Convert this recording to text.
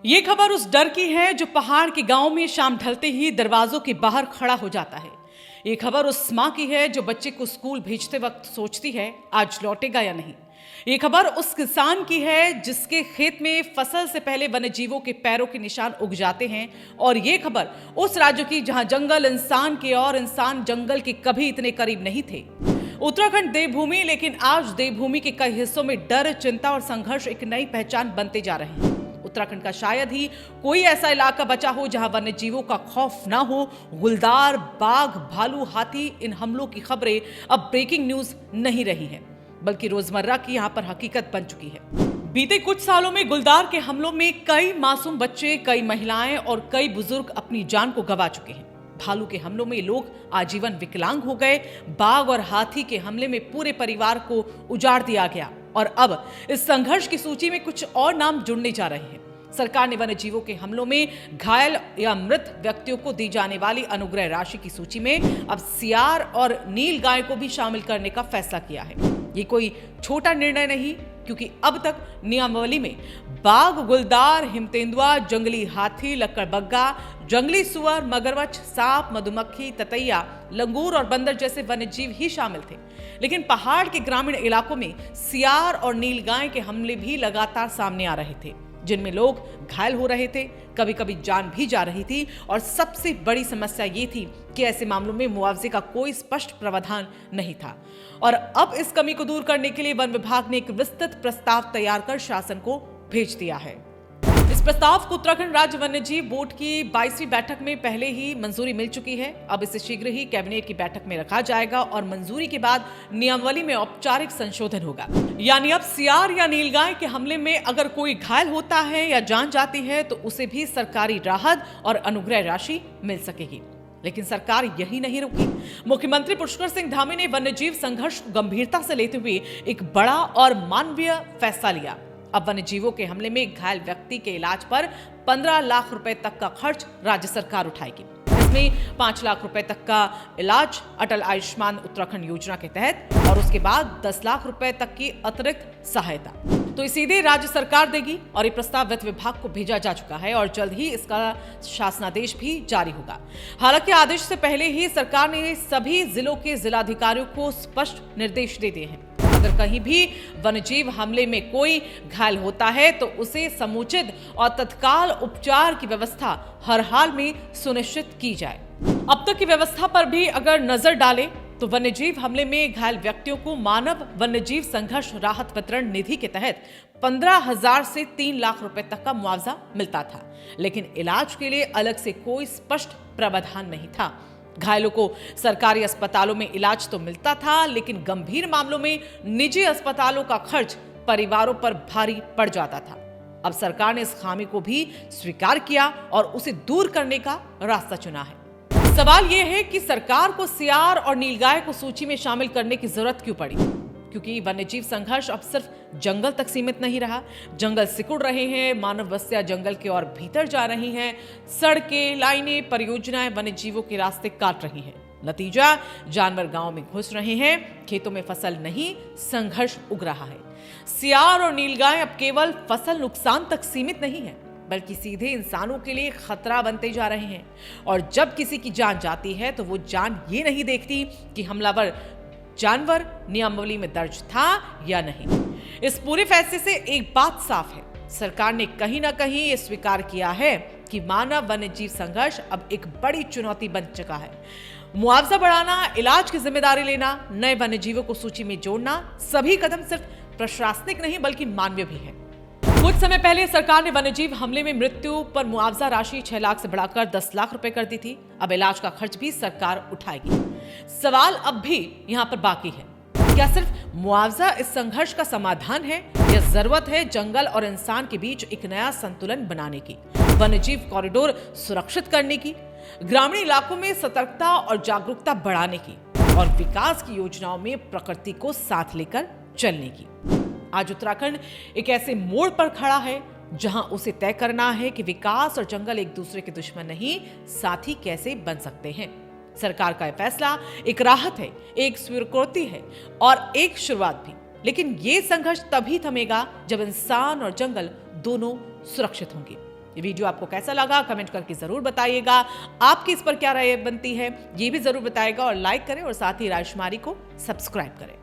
ये खबर उस डर की है जो पहाड़ के गांव में शाम ढलते ही दरवाजों के बाहर खड़ा हो जाता है। ये खबर उस मां की है जो बच्चे को स्कूल भेजते वक्त सोचती है आज लौटेगा या नहीं। ये खबर उस किसान की है जिसके खेत में फसल से पहले वन्य जीवों के पैरों के निशान उग जाते हैं। और ये खबर उस राज्य की जहां जंगल इंसान के और इंसान जंगल के कभी इतने करीब नहीं थे। उत्तराखंड देवभूमि, लेकिन आज देवभूमि के कई हिस्सों में डर, चिंता और संघर्ष एक नई पहचान बनते जा रहे हैं। उत्तराखंड का शायद ही कोई ऐसा इलाका बचा हो जहां वन्य जीवों का खौफ ना हो। गुलदार, बाघ, भालू, हाथी, इन हमलों की खबरें अब ब्रेकिंग न्यूज नहीं रही हैं, बल्कि रोजमर्रा की यहां पर हकीकत बन चुकी है। बीते कुछ सालों में गुलदार के हमलों में कई मासूम बच्चे, कई महिलाएं और कई बुजुर्ग अपनी जान को गंवा चुके हैं। भालू के हमलों में लोग आजीवन विकलांग हो गए। बाघ और हाथी के हमले में पूरे परिवार को उजाड़ दिया गया। और अब इस संघर्ष की सूची में कुछ और नाम जुड़ने जा रहे हैं। सरकार ने वन्य जीवों के हमलों में घायल या मृत व्यक्तियों को दी जाने वाली अनुग्रह राशि की सूची में अब सियार और नील गाय को भी शामिल करने का फैसला किया है। ये कोई छोटा निर्णय नहीं, क्योंकि अब तक नियमावली में बाघ, गुलदार, हिमतेंदुआ, जंगली हाथी, लक्कड़बग्गा, जंगली सुअर, मगरमच्छ, सांप, मधुमक्खी, ततैया, लंगूर और बंदर जैसे वन्यजीव ही शामिल थे। लेकिन पहाड़ के ग्रामीण इलाकों में सियार और नीलगाय के हमले भी लगातार सामने आ रहे थे, जिनमें लोग घायल हो रहे थे, कभी कभी जान भी जा रही थी। और सबसे बड़ी समस्या ये थी कि ऐसे मामलों में मुआवजे का कोई स्पष्ट प्रावधान नहीं था। और अब इस कमी को दूर करने के लिए वन विभाग ने एक विस्तृत प्रस्ताव तैयार कर शासन को भेज दिया है। इस प्रस्ताव को उत्तराखंड राज्य वन्यजीव बोर्ड की 22वीं बैठक में पहले ही मंजूरी मिल चुकी है। अब इसे शीघ्र ही कैबिनेट की बैठक में रखा जाएगा और मंजूरी के बाद नियमावली में औपचारिक संशोधन होगा। यानी अब सियार या नीलगाय के हमले में अगर कोई घायल होता है या जान जाती है तो उसे भी सरकारी राहत और अनुग्रह राशि मिल सकेगी। लेकिन सरकार यही नहीं रुकी। मुख्यमंत्री पुष्कर सिंह धामी ने वन्यजीव संघर्ष को गंभीरता से लेते हुए एक बड़ा और मानवीय फैसला लिया। अब वन्य जीवों के हमले में घायल व्यक्ति के इलाज पर 15 लाख रुपए तक का खर्च राज्य सरकार उठाएगी। इसमें 5 लाख रुपए तक का इलाज अटल आयुष्मान उत्तराखंड योजना के तहत और उसके बाद 10 लाख रुपए तक की अतिरिक्त सहायता तो ये सीधे राज्य सरकार देगी। और ये प्रस्ताव वित्त विभाग को भेजा जा चुका है और जल्द ही इसका शासनादेश भी जारी होगा। हालांकि आदेश से पहले ही सरकार ने सभी जिलों के जिलाधिकारियों को स्पष्ट निर्देश दे दिए हैं। अगर कहीं भी वन्यजीव हमले में कोई घायल होता है तो उसे समुचित और तत्काल उपचार की व्यवस्था हर हाल में सुनिश्चित की जाए। अब तक की व्यवस्था पर भी अगर नजर डालें तो वन्यजीव हमले में घायल व्यक्तियों को मानव वन्यजीव संघर्ष राहत वितरण निधि के तहत 15,000 से 3 लाख रुपए तक का मुआवजा मिलता था। लेकिन इलाज के लिए अलग से कोई स्पष्ट प्रावधान नहीं था। घायलों को सरकारी अस्पतालों में इलाज तो मिलता था, लेकिन गंभीर मामलों में निजी अस्पतालों का खर्च परिवारों पर भारी पड़ जाता था। अब सरकार ने इस खामी को भी स्वीकार किया और उसे दूर करने का रास्ता चुना है। सवाल यह है कि सरकार को सियार और नीलगाय को सूची में शामिल करने की जरूरत क्यों पड़ी? क्योंकि वन्यजीव संघर्ष अब सिर्फ जंगल तक सीमित नहीं रहा। जंगल सिकुड़ रहे हैं, मानव बस्तियां जंगल के और भीतर जा रही हैं, सड़कें, लाइनें, परियोजनाएं वन्यजीवों के रास्ते काट रही हैं। नतीजा, जानवर गांव में घुस रहे हैं, खेतों में फसल नहीं, संघर्ष उग रहा है। सियार और नीलगाय अब केवल फसल नुकसान तक सीमित नहीं है, बल्कि सीधे इंसानों के लिए खतरा बनते जा रहे हैं। और जब किसी की जान जाती है तो वो जान ये नहीं देखती कि हमलावर जानवर नियमावली में दर्ज था या नहीं। इस पूरे फैसले से एक बात साफ है, सरकार ने कहीं ना कहीं ये स्वीकार किया है कि मानव वन्यजीव संघर्ष अब एक बड़ी चुनौती बन चुका है। मुआवजा बढ़ाना, इलाज की जिम्मेदारी लेना, नए वन्यजीवों को सूची में जोड़ना, सभी कदम सिर्फ प्रशासनिक नहीं बल्कि मानवीय भी है। कुछ समय पहले सरकार ने वन्यजीव हमले में मृत्यु पर मुआवजा राशि 6 लाख से बढ़ाकर 10 लाख रुपए कर दी थी। अब इलाज का खर्च भी सरकार उठाएगी। सवाल अब भी यहाँ पर बाकी है, क्या सिर्फ मुआवजा इस संघर्ष का समाधान है या जरूरत है जंगल और इंसान के बीच एक नया संतुलन बनाने की, वन्यजीव कॉरिडोर सुरक्षित करने की, ग्रामीण इलाकों में सतर्कता और जागरूकता बढ़ाने की और विकास की योजनाओं में प्रकृति को साथ लेकर चलने की। आज उत्तराखंड एक ऐसे मोड़ पर खड़ा है जहां उसे तय करना है कि विकास और जंगल एक दूसरे के दुश्मन नहीं, साथी कैसे बन सकते हैं। सरकार का यह फैसला एक राहत है, एक स्वीकृति है और एक शुरुआत भी। लेकिन यह संघर्ष तभी थमेगा जब इंसान और जंगल दोनों सुरक्षित होंगे। ये वीडियो आपको कैसा लगा कमेंट करके जरूर बताइएगा। आपकी इस पर क्या राय बनती है ये भी जरूर बताइएगा और लाइक करें और साथ ही राजकुमारी को सब्सक्राइब करें।